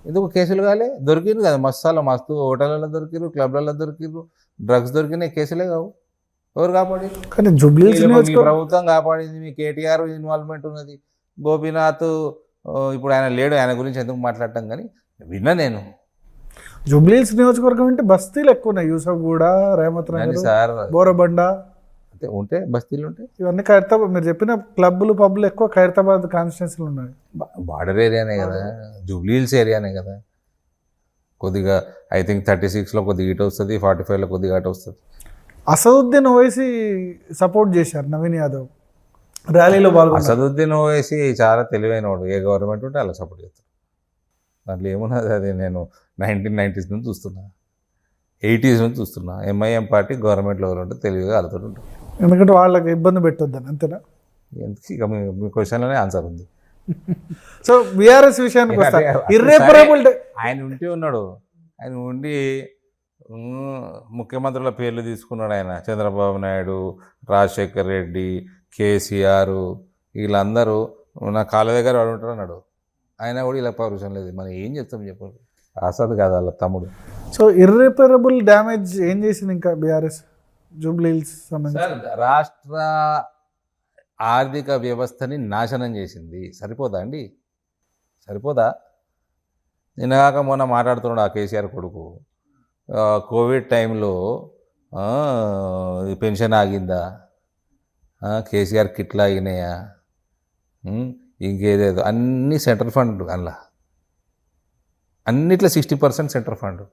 ఎందుకు కేసులు కాలే? దొరికిరు కదా, మస్తు హోటళ్ళలో దొరికిరు, క్లబ్లలో దొరికిరు, డ్రగ్స్ దొరికినాయి, కేసులే కావు. ఎవరు కాపాడి? కానీ జూబ్లీ మీ ప్రభుత్వం కాపాడింది, మీ కేటీఆర్ ఇన్వాల్వ్మెంట్ ఉన్నది. గోపీనాథ్ ఇప్పుడు ఆయన లేడు, ఆయన గురించి ఎందుకు మాట్లాడటం, కానీ విన్నా నేను. జూబ్లీహిల్స్ నియోజకవర్గం అంటే బస్తీలు ఎక్కువ ఉన్నాయి, యూసఫ్గూడ, రేమత్ నగర్, సార్ బోరబండ అంటే ఉంటే బస్తీలు ఉంటాయి. ఇవన్నీ ఖైరతాబాద్, మీరు చెప్పిన క్లబ్లు పబ్లు ఎక్కువ ఖైరతాబాద్ కాన్స్టిట్యున్సీలు ఉన్నాయి. బార్డర్ ఏరియానే కదా, జూబ్లీహిల్స్ ఏరియానే కదా. కొద్దిగా ఐ థింక్ 36లో కొద్దిగా ఇటు వస్తుంది, 45లో కొద్దిగా అటు వస్తుంది. అసదుద్దీన్ ఓవైసీ సపోర్ట్ చేశారు నవీన్ యాదవ్ ర్యాలీలో పాల్గొన్నారు. అసదుద్దీన్ ఓవైసీ చాలా తెలివైనవాడు, ఏ గవర్నమెంట్ ఉంటే అలా సపోర్ట్ చేస్తాడు. దాంట్లో ఏమున్నది, అది నేను 1990s నుంచి చూస్తున్నా, 80s నుంచి చూస్తున్నా. ఎంఐఎం పార్టీ గవర్నమెంట్లో ఉంటే తెలివిగా అలతోటి ఉంటుంది. ఎందుకంటే వాళ్ళకి ఇబ్బంది పెట్టొద్దని, అంతేనా? ఎందుకు ఇక మీ క్వశ్చన్లోనే ఆన్సర్ ఉంది. సో బీఆర్ఎస్ విషయానికి వస్తా, ఇర్రెపరబుల్ ఆయన ఉంటే ఉన్నాడు, ఆయన ఉండి ముఖ్యమంత్రుల పేర్లు తీసుకున్నాడు ఆయన. చంద్రబాబు నాయుడు, రాజశేఖర్ రెడ్డి, కేసీఆర్, వీళ్ళందరూ నా కాళ్ళ దగ్గర వాడు ఉంటారు అన్నాడు. ఆయన కూడా ఇలా పౌరుషం లేదు. మనం ఏం చెప్తాం చెప్పండి, అసలు కాదు వాళ్ళ తమ్ముడు. సో ఇర్రెపరబుల్ డ్యామేజ్ ఏం చేసింది ఇంకా బీఆర్ఎస్ జూబ్లీహిల్స్ సంబంధించి? రాష్ట్ర ఆర్థిక వ్యవస్థని నాశనం చేసింది. సరిపోదా అండి? సరిపోదా? నిన్నగాక మొన్న మాట్లాడుతున్నాడు ఆ కేసీఆర్ కొడుకు, కోవిడ్ టైంలో పెన్షన్ ఆగిందా, కేసీఆర్ కిట్లు ఆగినాయా, ఇంకేదేదో అన్నీ సెంట్రల్ ఫండ్, అందులో అన్నిట్లో 60% సెంట్రల్ ఫండ్.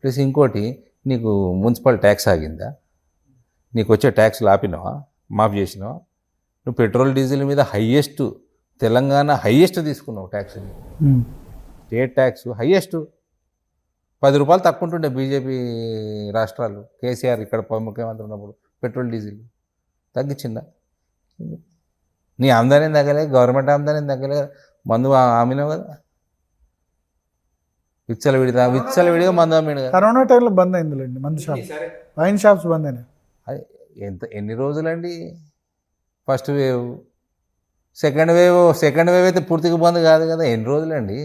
ప్లస్ ఇంకోటి, నీకు మున్సిపల్ ట్యాక్స్ ఆగిందా, నీకు వచ్చే ట్యాక్స్లు ఆపినావా, మాఫ్ చేసినావా? నువ్వు పెట్రోల్ డీజిల్ మీద హయ్యెస్ట్, తెలంగాణ హయ్యెస్ట్ తీసుకున్నావు ట్యాక్స్, స్టేట్ ట్యాక్స్ హయ్యెస్ట్. 10 రూపాయలు తక్కువ ఉంటుండే బీజేపీ రాష్ట్రాలు, కేసీఆర్ ఇక్కడ ముఖ్యమంత్రి ఉన్నప్పుడు పెట్రోల్ డీజిల్ తగ్గించిందా? నీ ఆమ్దాని తగ్గలే, గవర్నమెంట్ ఆమ్దాని తగ్గలే, మందు ఆమినావు కదా, విచ్చలవిడిగా మందు అమ్మిడు కదా. కరోనా టైంలో బంద్ అయిందిలేండి మందు షాప్, వైన్ షాప్స్ బంద్ అయినాయి. అది ఎన్ని రోజులండి? ఫస్ట్ వేవ్, సెకండ్ వేవ్ అయితే పూర్తిగా బంద్ కాదు కదా, ఎన్ని రోజులండి?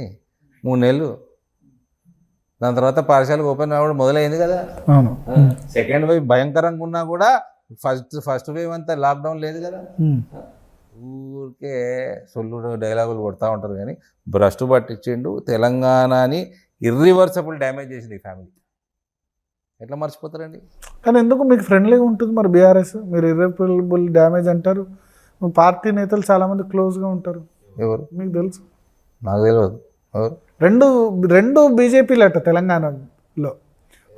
3 నెలలు. దాని తర్వాత పాఠశాలకు ఓపెన్ అవ్వడం మొదలైంది కదా. సెకండ్ వేవ్ భయంకరంగా ఉన్నా కూడా ఫస్ట్ వేవ్ అంతా లాక్డౌన్ లేదు కదా. ఊరికే సొల్లుడు డైలాగులు కొడతా ఉంటారు, కానీ భ్రష్టు పట్టించిండు. తెలంగాణని ఇర్రివర్సబుల్ డ్యామేజ్ చేసింది ఈ ఫ్యామిలీ. ఎట్లా మర్చిపోతారండి? కానీ ఎందుకు మీకు ఫ్రెండ్లీగా ఉంటుంది మరి బీఆర్ఎస్? మీరు ఇర్రిపరబుల్ డ్యామేజ్ అంటారు, పార్టీ నేతలు చాలామంది క్లోజ్గా ఉంటారు. ఎవరు? మీకు తెలుసు? నాకు తెలియదు. ఎవరు? రెండు బీజేపీలు అట తెలంగాణలో.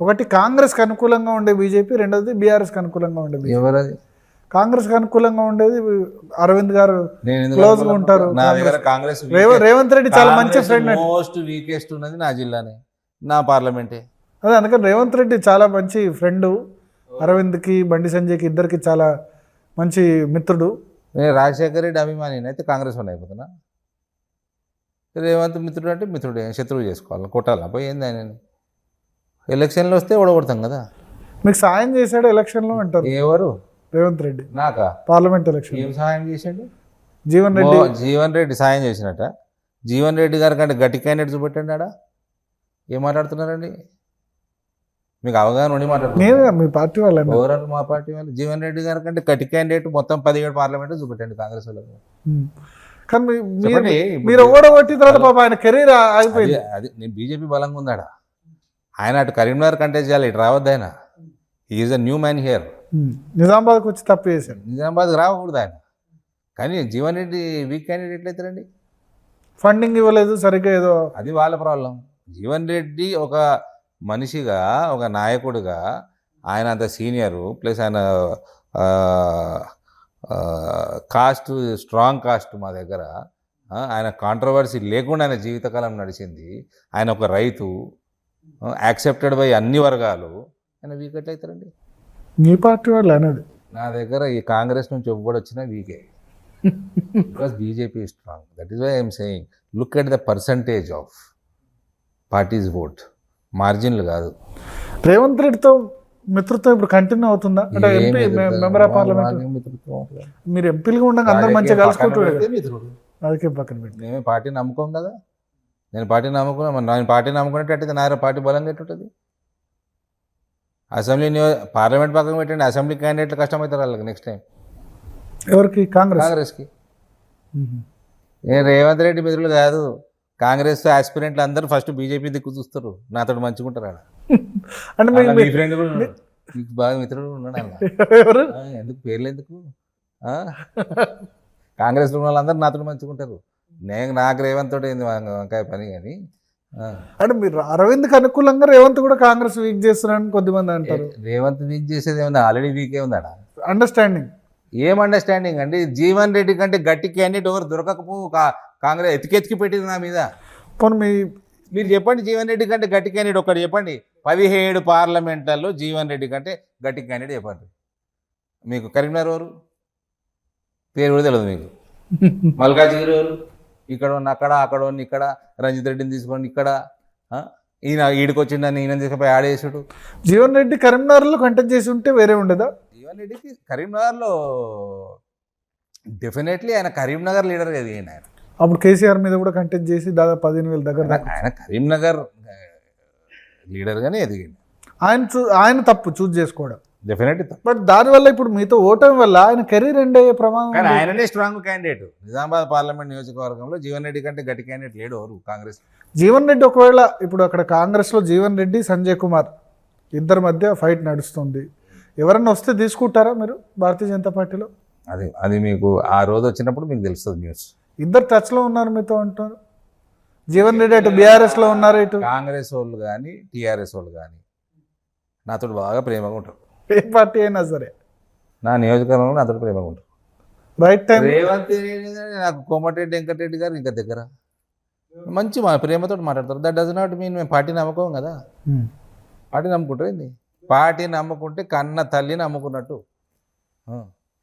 ఒకటి కాంగ్రెస్కి అనుకూలంగా ఉండే బీజేపీ, రెండోది బీఆర్ఎస్కి అనుకూలంగా ఉండే బీజేపీ. ఎవరది? కాంగ్రెస్కి అనుకూలంగా ఉండేది అరవింద్ గారు క్లోజ్గా ఉంటారు. నా దగ్గర కాంగ్రెస్ రేవంత్ రెడ్డి చాలా మంచి ఫ్రెండ్. మోస్ట్ వీకెస్ట్ ఉన్నది నా జిల్లానే, నా పార్లమెంటే. అదే అందుకని రేవంత్ రెడ్డి చాలా మంచి ఫ్రెండ్, అరవింద్కి బండి సంజయ్కి ఇద్దరికి చాలా మంచి మిత్రుడు. నేను రాజశేఖర్ రెడ్డి అభిమాని అయితే కాంగ్రెస్ వాడిని అయిపోతున్నా. రేవంత్ మిత్రుడు అంటే మిత్రుడే, శత్రువు చేసుకోవాలి, కొట్టాలి. పోయి ఏంది ఆయన? ఎలక్షన్లో వస్తే ఓడగొడతాం కదా. మీకు సాయం చేశాడు ఎలక్షన్లో అంటారు. ఎవరు? రేవంత్ రెడ్డి. నాకా? పార్లమెంట్ ఎలక్షన్ ఏం సహాయం చేశాడు? జీవన్ రెడ్డి సాయం చేసినట్ట. జీవన్ రెడ్డి గారి కంటే గట్టి క్యాండిడేట్ చూపెట్టండి ఆడ. ఏం మాట్లాడుతున్నారండి? మీకు అవగాహన ఉండి మాట్లాడుతున్నారు. మీ పార్టీ వాళ్ళు? ఎవరు? మా పార్టీ వాళ్ళు. జీవన్ రెడ్డి గారి కంటే గట్టి క్యాండిడేట్ మొత్తం 17 పార్లమెంట్ చూపెట్టండి కాంగ్రెస్ వాళ్ళకి. కానీ మీరు ఓడగొట్టిన తర్వాత పాప ఆయన కెరీర్ అయిపోయింది. అది నేను బీజేపీ బలంగా ఉందాడా. ఆయన అటు కరీంనగర్ కంటెస్ట్ చేయాలి, ఇటు రావద్దు ఆయన. Is a new man here. నిజామాబాద్కి వచ్చి తప్పు చేశాడు. నిజామాబాద్కి రాకూడదు ఆయన. కానీ జీవన్ రెడ్డి వీక్ క్యాండిడేట్ ఎట్లయితారండి? ఫండింగ్ ఇవ్వలేదు సరిగ్గా, ఏదో అది వాళ్ళ ప్రాబ్లం. జీవన్ రెడ్డి ఒక మనిషిగా, ఒక నాయకుడిగా ఆయన అంత సీనియరు, ప్లస్ ఆయన కాస్ట్, స్ట్రాంగ్ కాస్ట్ మా దగ్గర. ఆయన కాంట్రవర్సీ లేకుండా ఆయన జీవితకాలం నడిచింది. ఆయన ఒక రైతు, యాక్సెప్టెడ్ బై అన్ని వర్గాలు. ఆయన వీక్ ఎట్లయితారండి? మీ పార్టీ వాళ్ళు అనేది. నా దగ్గర ఈ కాంగ్రెస్ నుంచి ఎవ్వడు వచ్చినా వీకే, because BJP is strong. That is why I am saying, look at the percentage of parties vote, మార్జిన్లు కాదు. రేవంత్ రెడ్డితో మిత్రత్వం ఇప్పుడు కంటిన్యూ అవుతుందా? అంటే ఎంపీ మెంబర్ ఆఫ్ పార్లమెంట్ మీరు ఎంపీలుగా ఉండగా అందరూ మంచిగా కలుసుకుంటారు. అదికే పక్కన పెట్టి మేమే పార్టీ నమ్ముకోం కదా. నేను పార్టీ నమ్ముకున్నా, మరి నేను పార్టీ నమ్ముకునేటట్టయితే నా పార్టీ బలంగా ఎట్టుంటుంది? అసెంబ్లీ పార్లమెంట్ పక్కన పెట్టండి, అసెంబ్లీ క్యాండిడేట్లు కష్టమవుతారు వాళ్ళకి నెక్స్ట్ టైం ఎవరికి? కాంగ్రెస్కి. నేను రేవంత్ రెడ్డి మిత్రులు కాదు, కాంగ్రెస్ ఆస్పిరెంట్లు అందరూ ఫస్ట్ బీజేపీ దిక్కు చూస్తారు, నాతో మంచిగుంటారు ఆడ. అంటే మీ ఫ్రెండ్ కూడా ఉన్నాడు, మీకు బాగా మిత్రుడు ఉన్నాడు అలా. ఎవరు? ఎందుకు పేర్లు ఎందుకు? కాంగ్రెస్లో ఉన్న వాళ్ళందరూ నాతో మంచిగుంటారు. నాకు రేవంత్ తోటి ఏంది వంకాయ పని కానీ. అంటే మీరు అరవింద్కి అనుకూలంగా రేవంత్ కూడా కాంగ్రెస్ వీక్ చేస్తున్నారని కొద్దిమంది అంటారు. రేవంత్ వీక్ చేసేది ఏముంది, ఆల్రెడీ వీకే ఉంది ఆడ. అండర్స్టాండింగ్ ఏం అండర్స్టాండింగ్ అండి? జీవన్ రెడ్డి కంటే గట్టి క్యాండిడేట్ ఎవరు దొరకకపో కాంగ్రెస్ ఎతికెతికి పెట్టింది నా మీద. పోనీ మీరు చెప్పండి, జీవన్ రెడ్డి కంటే గట్టి క్యాండిడేట్ ఒకటి చెప్పండి. 17 పార్లమెంట్లలో జీవన్ రెడ్డి కంటే గట్టి క్యాండిడేట్ చెప్పండి. మీకు కరీంనగర్ ఎవరు? పేరు కూడా తెలియదు మీకు. మల్కాజ్గిరి ఎవరు? ఇక్కడ ఉన్న అక్కడ, అక్కడ ఉన్న ఇక్కడ, రంజిత్ రెడ్డిని తీసుకోండి ఇక్కడ. ఈయన ఈడికి వచ్చిందని ఈయన తీసుకుపోయి ఆడేసాడు. జీవన్ రెడ్డి కరీంనగర్లో కంటెస్ట్ చేసి ఉంటే వేరే ఉండేదా? జీవన్ రెడ్డికి కరీంనగర్లో డెఫినెట్లీ ఆయన కరీంనగర్ లీడర్ కదా ఆయన. అప్పుడు కేసీఆర్ మీద కూడా కంటెస్ట్ చేసి దాదాపు 15,000 దగ్గర ఆయన కరీంనగర్ లీడర్గానే ఎదిగింది. ఆయన తప్పు చూజ్ చేసుకోవడం డెఫినెట్లీ. బట్ దానివల్ల ఇప్పుడు మీతో ఓటమి వల్ల ఆయన కెరీర్ ఎండ్ అయ్యే ప్రమాదం. కానీ ఆయననే స్ట్రాంగ్ క్యాండిడేట్. నిజామాబాద్ పార్లమెంట్ నియోజకవర్గంలో జీవన్ రెడ్డి కంటే గట్టి క్యాండిడేట్ లేడు ఎవరు కాంగ్రెస్. జీవన్ రెడ్డి ఒకవేళ ఇప్పుడు అక్కడ కాంగ్రెస్లో జీవన్ రెడ్డి, సంజయ్ కుమార్ ఇద్దరి మధ్య ఫైట్ నడుస్తుంది, ఎవరన్నా వస్తే తీసుకుంటారా మీరు భారతీయ జనతా పార్టీలో? అది మీకు ఆ రోజు వచ్చినప్పుడు మీకు తెలుస్తుంది న్యూస్. ఇద్దరు టచ్లో ఉన్నారు మీతో అంటారు. జీవన్ రెడ్డి అటు బీఆర్ఎస్లో ఉన్నారు, ఇటు కాంగ్రెస్ వాళ్ళు కానీ టీఆర్ఎస్ వాళ్ళు కానీ నాతో బాగా ప్రేమగా ఉంటారు. ఏ పార్టీ అయినా సరే నా నియోజకవర్గంలో నాతో ప్రేమగా ఉంటారు. Right time. రేవంత్ నాకు కోమటిరెడ్డి వెంకటరెడ్డి గారు ఇంకా దగ్గర మంచి మా ప్రేమతో మాట్లాడతారు. దట్ డస్ నాట్ మీన్ మేము పార్టీ నమ్మకం కదా. పార్టీ నమ్ముకుంటారు ఏంది? పార్టీ నమ్ముకుంటే కన్న తల్లిని నమ్ముకున్నట్టు.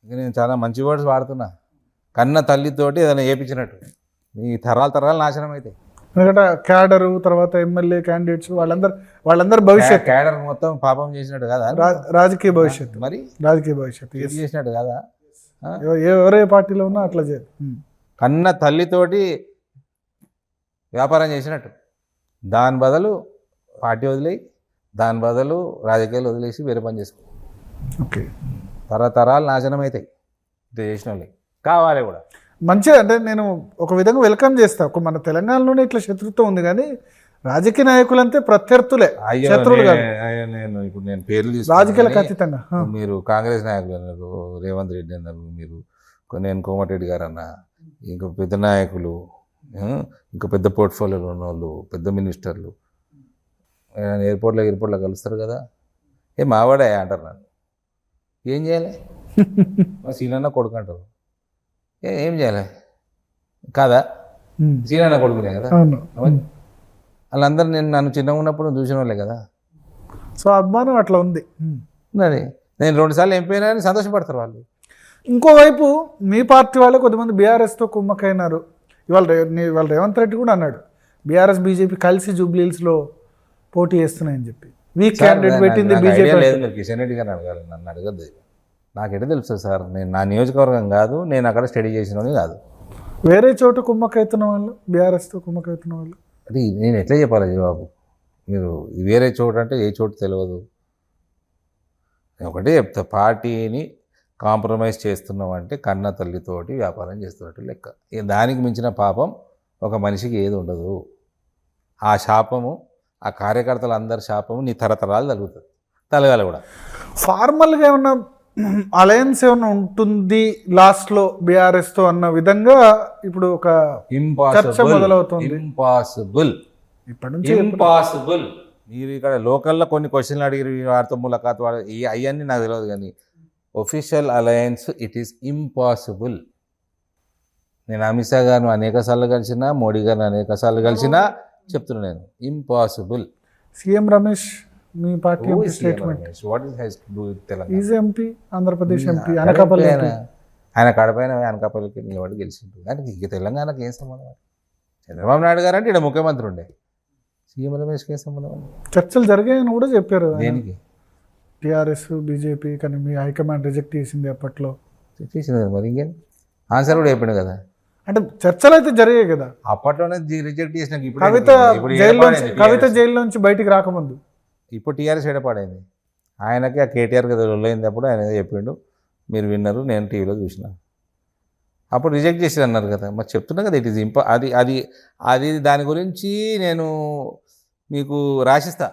ఇంకా నేను చాలా మంచి వర్డ్స్ వాడుతున్నా. కన్న తల్లితోటి ఏదైనా చేయించినట్టు ఈ తరాలు నాశనం అయితే. ఎందుకంటే క్యాడరు తర్వాత ఎమ్మెల్యే క్యాండిడేట్స్ వాళ్ళందరూ భవిష్యత్ క్యాడర్ మొత్తం పాపం చేసినట్టు కదా, రాజకీయ భవిష్యత్తు. మరి రాజకీయ భవిష్యత్తు చేసినట్టు కదా. ఎవరే పార్టీలో ఉన్నా అట్లా చేయరు. కన్న తల్లితోటి వ్యాపారం చేసినట్టు. దాని బదులు పార్టీ వదిలేయి, దాని బదులు రాజకీయాలు వదిలేసి వేరే పని చేసుకో. ఓకే, తరతరాలు నాశనం అవుతాయి ఇట్లా చేసిన వాళ్ళకి. కావాలి కూడా మంచిగా. అంటే నేను ఒక విధంగా వెల్కమ్ చేస్తా. మన తెలంగాణలోనే ఇట్లా శత్రుత్వం ఉంది, కానీ రాజకీయ నాయకులంటే ప్రత్యర్థులే, శత్రువులు కాదు. నేను ఇప్పుడు నేను పేర్లు రాజకీయాలకు అతీతంగా మీరు కాంగ్రెస్ నాయకులు అన్నారు, రేవంత్ రెడ్డి అన్నారు, మీరు నేను కోమటిరెడ్డి గారు అన్న, ఇంకా పెద్ద నాయకులు, ఇంకా పెద్ద పోర్ట్ఫోలియోలో ఉన్న వాళ్ళు, పెద్ద మినిస్టర్లు ఎయిర్పోర్ట్లో కలుస్తారు కదా. మావాడే అంటారు నన్ను. ఏం చేయాలి? మా సీనన్న కొడుకు అంటారు. ఏం చేయాలి కాదా? సీనన్న కొడుకునే కదా. వాళ్ళందరూ నన్ను చిన్నగా ఉన్నప్పుడు చూసిన వాళ్ళే కదా. సో అభిమానం అట్లా ఉంది. నేను 2 సార్లు ఎంపీ అయినా అని సంతోషపడతారు వాళ్ళు. ఇంకోవైపు మీ పార్టీ వాళ్ళు కొంతమంది బీఆర్ఎస్తో కుమ్మకైనారు. ఇవాళ రేవంత్ రెడ్డి కూడా అన్నాడు బీఆర్ఎస్ బీజేపీ కలిసి జూబ్లీహిల్స్లో పోటీ చేస్తున్నాయని చెప్పి. వీక్ క్యాండిడేట్ పెట్టింది బీజేపీ. లేదు, మీరు కిషన్ రెడ్డి గారిని అడగాలి, నన్ను అడగద్దు. నాకెట తెలుసు సార్, నేను నా నియోజకవర్గం కాదు, నేను అక్కడ స్టడీ చేసినోని కాదు. వేరే చోట కుమ్మకైతున్న వాళ్ళు, బీఆర్ఎస్తో కుమ్మకైతున్న వాళ్ళు, అది నేను ఎట్లా చెప్పాలి జవాబు? మీరు వేరే చోటు అంటే ఏ చోటు తెలియదు. నేను ఒకటే చెప్తా, పార్టీని కాంప్రమైజ్ చేస్తున్నాం అంటే కన్న తల్లితోటి వ్యాపారం చేస్తున్నట్టు లెక్క. దానికి మించిన పాపం ఒక మనిషికి ఏది ఉండదు. ఆ శాపము, ఆ కార్యకర్తలు అందరి శాపము నీ తరతరాలు తగులుతుంది, తలగాలి కూడా. ఫార్మల్గా ఏమన్నా అలయన్స్ ఏమన్నా ఉంటుంది లాస్ట్లో బీఆర్ఎస్తో అన్న విధంగా ఇప్పుడు ఒక చర్చ మొదలవుతుంది. ఇంపాసిబుల్, ఇప్పటి నుంచి ఇంపాసిబుల్. మీరు ఇక్కడ లోకల్లో కొన్ని క్వశ్చన్లు అడిగిరు, వారితో ములాఖాత్ అవన్నీ నాకు తెలియదు, కానీ official alliance it is impossible. నేను అమిత్ షా గారిని అనేక సార్లు కలిసినా, మోడీ గారిని అనేక సార్లు కలిసినా చెప్తున్నా నేను, impossible. CM Ramesh me party statement, is MP, Andhra Pradesh MP, Anakapalli. ఆయన కడపైన అనకాపల్లికి నిలబడి గెలిచిండు, కానీ ఇక తెలంగాణకి ఏం సంబంధం? చంద్రబాబు నాయుడు గారు అంటే ఇక్కడ ముఖ్యమంత్రి ఉండే, సీఎం రమేష్కి ఏం సంబంధం? చర్చలు జరిగాయని కూడా చెప్పారు. దేనికి? టీఆర్ఎస్ బీజేపీ, కానీ మీ హైకమాండ్ రిజెక్ట్ చేసింది అప్పట్లో. చేసింది మరి, ఇంకేం ఆన్సర్ కూడా చెప్పిండు కదా. అంటే చర్చలు అయితే జరిగాయి కదా, అప్పట్లోనే రిజెక్ట్ చేసిన ఇప్పుడు కవిత కవిత జైల్లో నుంచి బయటికి రాకముందు. ఇప్పుడు టీఆర్ఎస్ ఎడపడైంది. ఆయనకి ఆ కేటీఆర్ కదా లొల్లైనప్పుడు ఆయన ఏదో చెప్పిండు, మీరు విన్నారు, నేను టీవీలో చూసిన. అప్పుడు రిజెక్ట్ చేసి అన్నారు కదా, మరి చెప్తున్నా కదా, ఇట్ ఈజ్ అది అది అది దాని గురించి నేను మీకు రాసిస్తా,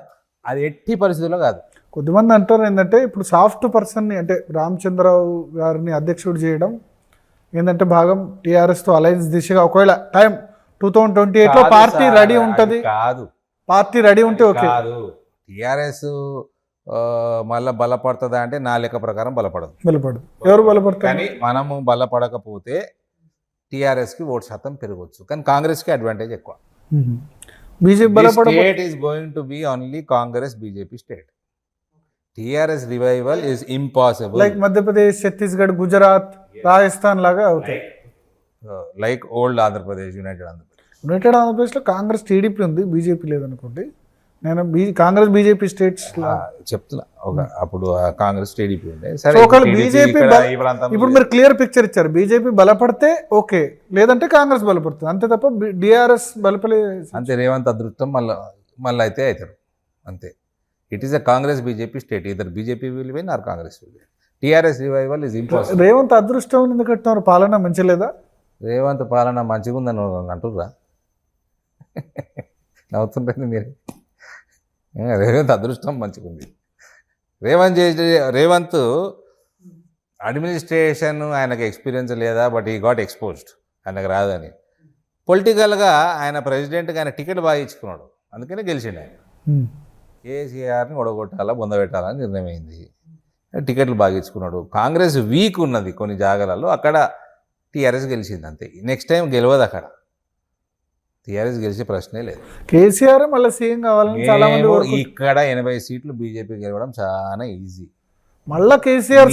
అది ఎట్టి పరిస్థితుల్లో కాదు. కొద్దిమంది అంటారు ఏంటంటే ఇప్పుడు సాఫ్ట్ పర్సన్ని అంటే రామచంద్రరావు గారిని అధ్యక్షుడు చేయడం ఏంటంటే భాగం టీఆర్ఎస్తో అలయన్స్ దిశగా ఒకవేళ టైం 2028లో పార్టీ రెడీ ఉంటుంది, కాదు పార్టీ రెడీ ఉంటే ఓకే. కాదు, టీఆర్ఎస్ మళ్ళీ బలపడుతుందా అంటే నా లెక్క ప్రకారం బలపడదు. బలపడదు. ఎవరు బలపడతారు? కానీ మనము బలపడకపోతే టీఆర్ఎస్కి ఓటు శాతం పెరగవచ్చు, కానీ కాంగ్రెస్కి అడ్వాంటేజ్ ఎక్కువ. బీజేపీ బలపడ state is going to be only Congress BJP state. TRS revival is impossible. Like Madhya Pradesh, Chhattisgarh, Gujarat, Rajasthan లాగా అవుతాయి. లైక్ ఓల్డ్ ఆంధ్రప్రదేశ్, యునైటెడ్ ఆంధ్రప్రదేశ్లో కాంగ్రెస్, టీడీపీ ఉంది, బీజేపీ లేదనుకోండి. నేను కాంగ్రెస్ బీజేపీ స్టేట్స్ చెప్తున్నా. అప్పుడు కాంగ్రెస్ టీడీపీ ఉండే. ఒకవేళ బీజేపీ ఇప్పుడు మీరు క్లియర్ పిక్చర్ ఇచ్చారు, బీజేపీ బలపడితే ఓకే, లేదంటే కాంగ్రెస్ బలపడుతుంది అంతే తప్ప డిఆర్ఎస్ బలపలే అంతే. రేవంత్ అదృష్టం మళ్ళీ అయితే అవుతారు అంతే. It is a Congress BJP state, ఇద్దరు BJP will win or Congress will win. TRS revival is impossible. Revanth అదృష్టం ఎందుకు అంటున్నారు? పాలన మంచిలేదా? రేవంత్ పాలన మంచిగా ఉందని అంటుర్రా? నవ్వుతుంటుంది మీరు. రేవంత్ అదృష్టం మంచిగా ఉంది. రేవంత్ అడ్మినిస్ట్రేషన్ ఆయనకు ఎక్స్పీరియన్స్ లేదా, బట్ ఈ గాట్ ఎక్స్పోజ్డ్, ఆయనకు రాదని. పొలిటికల్గా ఆయన ప్రెసిడెంట్గా ఆయన టికెట్ బాగా ఇచ్చుకున్నాడు, అందుకనే గెలిచిండు ఆయన. కేసీఆర్ని ఒడగొట్టాలా, బొందబెట్టాలని నిర్ణయం అయింది. టికెట్లు బాగా ఇచ్చుకున్నాడు. కాంగ్రెస్ వీక్ ఉన్నది కొన్ని జాగాలలో, అక్కడ టీఆర్ఎస్ గెలిచింది అంతే. నెక్స్ట్ టైం గెలవదు అక్కడ, టీఆర్ఎస్ గెలిచే ప్రశ్నే లేదు. కేసీఆర్ మళ్ళీ సీఎం కావాలని చాలా మంది. ఇక్కడ 80 సీట్లు బీజేపీ గెలవడం చాలా ఈజీ. మళ్ళీ కేసీఆర్